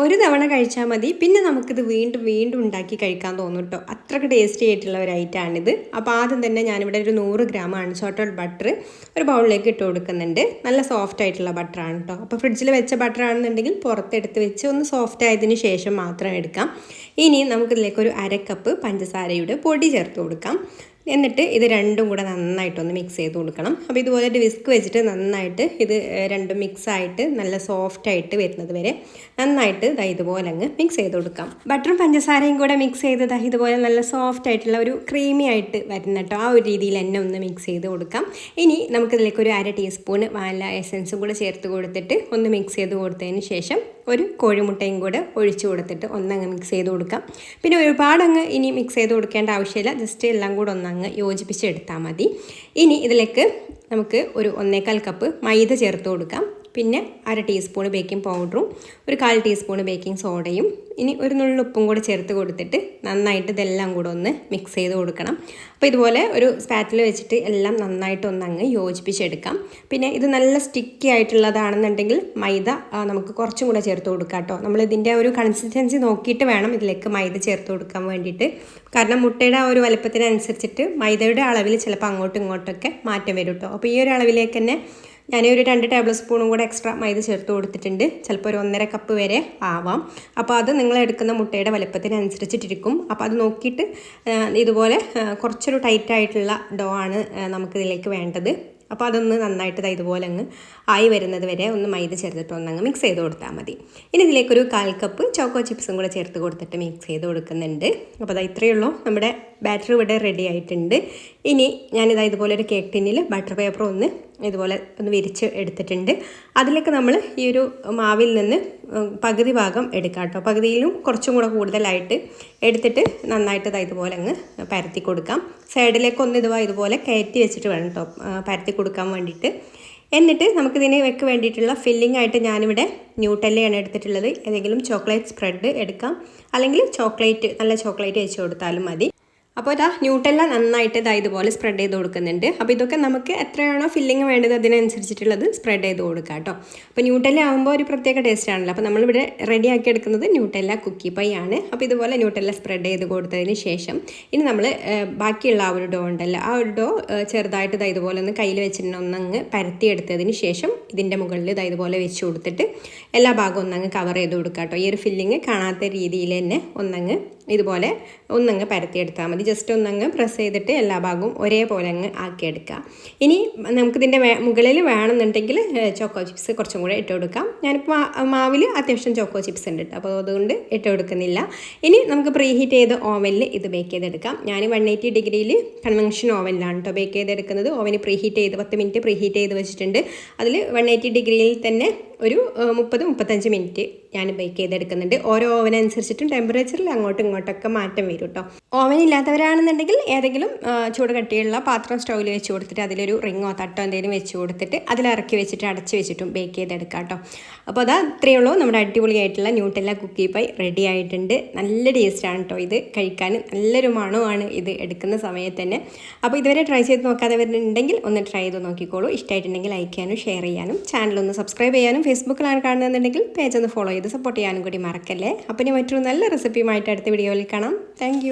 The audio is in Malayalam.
ഒരു തവണ കഴിച്ചാൽ മതി, പിന്നെ നമുക്കിത് വീണ്ടും വീണ്ടും ഉണ്ടാക്കി കഴിക്കാൻ തോന്നും കേട്ടോ. അത്രയ്ക്ക് ടേസ്റ്റി ആയിട്ടുള്ള ഒരു ഐറ്റമാണിത്. അപ്പോൾ ആദ്യം തന്നെ ഞാനിവിടെ ഒരു 100 ഗ്രാം അൺസോൾട്ടഡ് ബട്ടർ ഒരു ബൗളിലേക്ക് ഇട്ട് കൊടുക്കുന്നുണ്ട്. നല്ല സോഫ്റ്റ് ആയിട്ടുള്ള ബട്ടറാണ് കേട്ടോ. അപ്പോൾ ഫ്രിഡ്ജിൽ വെച്ച ബട്ടർ ആണെന്നുണ്ടെങ്കിൽ പുറത്തെടുത്ത് വെച്ച് ഒന്ന് സോഫ്റ്റ് ആയതിന് ശേഷം മാത്രം എടുക്കാം. ഇനി നമുക്കിതിലേക്ക് ഒരു 1/2 കപ്പ് പഞ്ചസാരയുടെ പൊടി ചേർത്ത് കൊടുക്കാം. എന്നിട്ട് ഇത് രണ്ടും കൂടെ നന്നായിട്ടൊന്ന് മിക്സ് ചെയ്ത് കൊടുക്കണം. അപ്പോൾ ഇതുപോലെ ഒരു വിസ്ക് വെച്ചിട്ട് നന്നായിട്ട് ഇത് രണ്ടും മിക്സായിട്ട് നല്ല സോഫ്റ്റായിട്ട് വരുന്നത് വരെ നന്നായിട്ട് ഇതുപോലെ അങ്ങ് മിക്സ് ചെയ്ത് കൊടുക്കാം. ബട്ടറും പഞ്ചസാരയും കൂടെ മിക്സ് ചെയ്ത് ഇതുപോലെ നല്ല സോഫ്റ്റ് ആയിട്ടുള്ള ഒരു ക്രീമി ആയിട്ട് വരുന്ന കേട്ടോ. ആ ഒരു രീതിയിൽ തന്നെ ഒന്ന് മിക്സ് ചെയ്ത് കൊടുക്കാം. ഇനി നമുക്കിതിലേക്ക് ഒരു 1/2 ടീസ്പൂൺ വാനില എസൻസും കൂടെ ചേർത്ത് കൊടുത്തിട്ട് ഒന്ന് മിക്സ് ചെയ്ത് കൊടുത്തതിന് ശേഷം ഒരു കോഴിമുട്ടയും കൂടെ ഒഴിച്ചു കൊടുത്തിട്ട് ഒന്നങ്ങ് മിക്സ് ചെയ്ത് കൊടുക്കാം. പിന്നെ ഒരുപാടങ്ങ് ഇനി മിക്സ് ചെയ്ത് കൊടുക്കേണ്ട ആവശ്യമില്ല, ജസ്റ്റ് എല്ലാം കൂടെ ഒന്നങ്ങ് യോജിപ്പിച്ചെടുത്താൽ മതി. ഇനി ഇതിലേക്ക് നമുക്ക് ഒരു 1/4 കപ്പ് മൈദ ചേർത്ത് കൊടുക്കാം. പിന്നെ 1/2 ടീസ്പൂൺ ബേക്കിംഗ് പൗഡറും ഒരു 1/4 ടീസ്പൂൺ ബേക്കിംഗ് സോഡയും ഇനി ഒരു നുള്ളുപ്പും കൂടെ ചേർത്ത് കൊടുത്തിട്ട് നന്നായിട്ട് ഇതെല്ലാം കൂടെ ഒന്ന് മിക്സ് ചെയ്ത് കൊടുക്കണം. അപ്പോൾ ഇതുപോലെ ഒരു സ്പാറ്റിൽ വെച്ചിട്ട് എല്ലാം നന്നായിട്ടൊന്നങ്ങ് യോജിപ്പിച്ചെടുക്കാം. പിന്നെ ഇത് നല്ല സ്റ്റിക്കി ആയിട്ടുള്ളതാണെന്നുണ്ടെങ്കിൽ മൈദ നമുക്ക് കുറച്ചും കൂടെ ചേർത്ത് കൊടുക്കാം കേട്ടോ. നമ്മളിതിൻ്റെ ഒരു കൺസിസ്റ്റൻസി നോക്കിയിട്ട് വേണം ഇതിലേക്ക് മൈദ ചേർത്ത് കൊടുക്കാൻ വേണ്ടിയിട്ട്. കാരണം മുട്ടയുടെ ആ ഒരു വലുപ്പത്തിനനുസരിച്ചിട്ട് മൈദയുടെ അളവിൽ ചിലപ്പോൾ അങ്ങോട്ടും ഇങ്ങോട്ടൊക്കെ മാറ്റം വരും കേട്ടോ. അപ്പോൾ ഈ ഒരു അളവിലേക്ക് തന്നെ ഞാനൊരു 2 ടേബിൾ സ്പൂണും കൂടെ എക്സ്ട്രാ മൈദ ചേർത്ത് കൊടുത്തിട്ടുണ്ട്. ചിലപ്പോൾ ഒരു 1.5 കപ്പ് വരെ ആവാം. അപ്പോൾ അത് നിങ്ങൾ എടുക്കുന്ന മുട്ടയുടെ വലുപ്പത്തിനനുസരിച്ചിട്ടിരിക്കും. അപ്പോൾ അത് നോക്കിയിട്ട് ഇതുപോലെ കുറച്ചൊരു ടൈറ്റായിട്ടുള്ള ഡോ ആണ് നമുക്കിതിലേക്ക് വേണ്ടത്. അപ്പോൾ അതൊന്ന് നന്നായിട്ട് ഇതുപോലെ അങ്ങ് ആയി വരുന്നത് വരെ ഒന്ന് മൈദ ചേർത്തിട്ട് ഒന്നങ്ങ് മിക്സ് ചെയ്ത് കൊടുത്താൽ മതി. ഇനി ഇതിലേക്കൊരു 1/4 കപ്പ് ചോക്കോ ചിപ്സും കൂടെ ചേർത്ത് കൊടുത്തിട്ട് മിക്സ് ചെയ്ത് കൊടുക്കുന്നുണ്ട്. അപ്പോൾ ഇത്രയേ ഉള്ളൂ, നമ്മുടെ ബാറ്റർ ഇവിടെ റെഡി ആയിട്ടുണ്ട്. ഇനി ഞാനിതാ ഇതുപോലെ ഒരു കേക്ക് ടിന്നിൽ ബട്ടർ പേപ്പർ ഇതുപോലെ ഒന്ന് വിരിച്ച് എടുത്തിട്ടുണ്ട്. അതിലേക്ക് നമ്മൾ ഈ ഒരു മാവിൽ നിന്ന് പകുതി ഭാഗം എടുക്കാം കേട്ടോ. പകുതിയിലും കുറച്ചും കൂടെ കൂടുതലായിട്ട് എടുത്തിട്ട് നന്നായിട്ട് ഇതുപോലെ അങ്ങ് പരത്തി കൊടുക്കാം. സൈഡിലേക്കൊന്ന് ഇതുപോലെ കയറ്റി വെച്ചിട്ട് വേണം കേട്ടോ പരത്തി കൊടുക്കാൻ വേണ്ടിയിട്ട്. എന്നിട്ട് നമുക്കിതിന് വേണ്ടിയിട്ടുള്ള ഫില്ലിംഗ് ആയിട്ട് ഞാനിവിടെ ന്യൂട്ടെല്ലയാണ് എടുത്തിട്ടുള്ളത്. ഏതെങ്കിലും ചോക്ലേറ്റ് സ്പ്രെഡ് എടുക്കാം, അല്ലെങ്കിൽ നല്ല ചോക്ലേറ്റ് വെച്ച് കൊടുത്താലും മതി. അപ്പോൾ ന്യൂട്ടെല്ല നന്നായിട്ട് ഇതുപോലെ സ്പ്രെഡ് ചെയ്ത് കൊടുക്കുന്നുണ്ട്. അപ്പോൾ ഇതൊക്കെ നമുക്ക് എത്രയാണോ ഫില്ലിങ് വേണ്ടത് അതിനനുസരിച്ചിട്ടുള്ളത് സ്പ്രെഡ് ചെയ്ത് കൊടുക്കുക കേട്ടോ. അപ്പോൾ ന്യൂട്ടെല്ല ആകുമ്പോൾ ഒരു പ്രത്യേക ടേസ്റ്റ് ആണല്ലോ. അപ്പോൾ നമ്മളിവിടെ റെഡിയാക്കി എടുക്കുന്നത് ന്യൂട്ടെല്ല കുക്കി പൈ ആണ്. അപ്പോൾ ഇതുപോലെ ന്യൂട്ടെല്ല സ്പ്രെഡ് ചെയ്ത് കൊടുത്തതിന് ശേഷം ഇനി നമ്മൾ ബാക്കിയുള്ള ആ ഒരു ഡോ ഉണ്ടല്ലോ, ആ ഒരു ഡോ ചെറുതായിട്ട് ഇതുപോലെ ഒന്ന് കയ്യിൽ വെച്ചിട്ട് ഒന്നങ്ങ് പരത്തിയെടുത്തതിന് ശേഷം ഇതിൻ്റെ മുകളിൽ ഇതുപോലെ വെച്ച് കൊടുത്തിട്ട് എല്ലാ ഭാഗവും ഒന്നങ്ങ് കവർ ചെയ്ത് കൊടുക്കുക കേട്ടോ. ഈ ഒരു ഫില്ലിങ് കാണാത്ത രീതിയിൽ തന്നെ ഇതുപോലെ ഒന്നങ്ങ് പരത്തിയെടുത്താൽ മതി. ജസ്റ്റ് ഒന്നങ്ങ് പ്രസ് ചെയ്തിട്ട് എല്ലാ ഭാഗവും ഒരേപോലെ അങ്ങ് ആക്കിയെടുക്കുക. ഇനി നമുക്കിതിൻ്റെ മുകളിൽ വേണമെന്നുണ്ടെങ്കിൽ ചോക്കോ ചിപ്സ് കുറച്ചും കൂടെ ഇട്ട് കൊടുക്കാം. ഞാനിപ്പോൾ മാവിൽ അത്യാവശ്യം ചോക്കോ ചിപ്സ് ഉണ്ട്, അപ്പോൾ അതുകൊണ്ട് ഇട്ട് കൊടുക്കുന്നില്ല. ഇനി നമുക്ക് പ്രീ ഹീറ്റ് ചെയ്ത് ഓവനിൽ ഇത് ബേക്ക് ചെയ്തെടുക്കാം. ഞാൻ 180 ഡിഗ്രിയിൽ കൺവെൻഷൻ ഓവനിലാണ് കേട്ടോ ബേക്ക് ചെയ്തെടുക്കുന്നത്. ഓവന് പ്രീ ഹീറ്റ് ചെയ്ത് 10 മിനിറ്റ് പ്രീ ഹീറ്റ് ചെയ്ത് വെച്ചിട്ടുണ്ട്. അതിൽ 180 ഡിഗ്രിയിൽ തന്നെ ഒരു 30-35 മിനിറ്റ് ഞാൻ ബേക്ക് ചെയ്തെടുക്കുന്നുണ്ട്. ഓരോ ഓവനനുസരിച്ചിട്ടും ടെമ്പറേച്ചറിൽ അങ്ങോട്ടും ഇങ്ങോട്ടൊക്കെ മാറ്റം വരും കേട്ടോ. ഓവൻ ഇല്ലാത്തവരാണെന്നുണ്ടെങ്കിൽ ഏതെങ്കിലും ചൂട് കട്ടിയുള്ള പാത്രം സ്റ്റൗവിൽ വെച്ച് കൊടുത്തിട്ട് അതിലൊരു റിങ്ങോ തട്ടോ എന്തെങ്കിലും വെച്ച് കൊടുത്തിട്ട് അതിലിറക്കി വെച്ചിട്ട് അടച്ച് വെച്ചിട്ടും ബേക്ക് ചെയ്തെടുക്കാം കേട്ടോ. അപ്പോൾ ഇത്രയേ ഉള്ളൂ, നമ്മുടെ അടിപൊളിയായിട്ടുള്ള ന്യൂട്ടെല്ല കുക്കി പൈ റെഡി ആയിട്ടുണ്ട്. നല്ല ടേസ്റ്റാണ് കേട്ടോ ഇത് കഴിക്കാൻ, നല്ലൊരു മണമാണ് ഇത് എടുക്കുന്ന സമയത്ത് തന്നെ. അപ്പോൾ ഇതുവരെ ട്രൈ ചെയ്ത് നോക്കാത്തവരുണ്ടെങ്കിൽ ഒന്ന് ട്രൈ ചെയ്ത് നോക്കിക്കോളൂ. ഇഷ്ടമായിട്ടുണ്ടെങ്കിൽ ലൈക്ക് ചെയ്യാനും ഷെയർ ചെയ്യാനും ചാനലൊന്ന് സബ്സ്ക്രൈബ് ചെയ്യാനും ഫേസ്ബുക്കിലാണ് കാണുന്നതെന്നുണ്ടെങ്കിൽ പേജ് ഒന്ന് ഫോളോ ചെയ്ത് സപ്പോർട്ട് ചെയ്യാനും കൂടി മറക്കല്ലേ. അപ്പോൾ ഇനി മറ്റൊരു നല്ല റെസിപ്പിയുമായിട്ട് അടുത്ത വീഡിയോയിൽ കാണാം. താങ്ക്